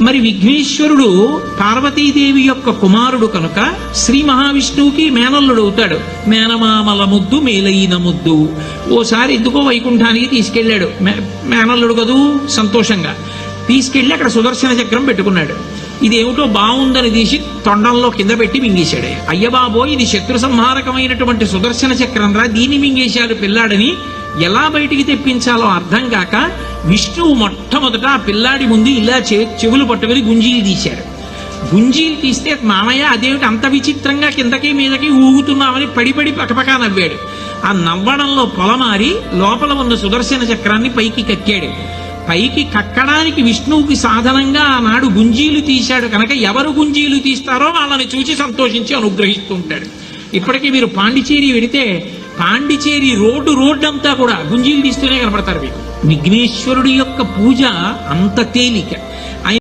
మరి విఘ్నేశ్వరుడు పార్వతీదేవి యొక్క కుమారుడు కనుక శ్రీ మహావిష్ణువుకి మేనల్లుడు అవుతాడు. మేనమామల ముద్దు మేలైన ముద్దు. ఓసారి ఎందుకో వైకుంఠానికి తీసుకెళ్లాడు. మేనల్లుడు కదూ, సంతోషంగా తీసుకెళ్లి అక్కడ సుదర్శన చక్రం పెట్టుకున్నాడు. ఇదేమిటో బాగుందని తీసి తొండంలో కింద పెట్టి మింగేశాడు. అయ్యబాబో, ఇది శత్రు సంహారకమైనటువంటి సుదర్శన చక్రం రా, దీన్ని మింగేశాడు పిల్లాడని ఎలా బయటికి తెప్పించాలో అర్థం కాక విష్ణువు మొట్టమొదట ఆ పిల్లాడి ముందు ఇలా చెవులు పట్టుకుని గుంజీలు తీశాడు. గుంజీలు తీస్తే మామయ్య అదేమిటి అంత విచిత్రంగా కిందకి మీదకి ఊగుతున్నామని పడిపడి పకపకా నవ్వాడు. ఆ నవ్వడంలో పొలమారి లోపల ఉన్న సుదర్శన చక్రాన్ని పైకి కక్కాడు. పైకి కక్కడానికి విష్ణువుకి సాధనంగా ఆనాడు గుంజీలు తీశాడు కనుక ఎవరు గుంజీలు తీస్తారో వాళ్ళని చూసి సంతోషించి అనుగ్రహిస్తూ ఉంటాడు. ఇప్పటికీ మీరు పాండిచేరి వెడితే పాండిచేరి రోడ్డు అంతా కూడా గుంజీలు తీస్తూనే కనపడతారు మీకు. విఘ్నేశ్వరుడి యొక్క పూజ అంత తేలిక.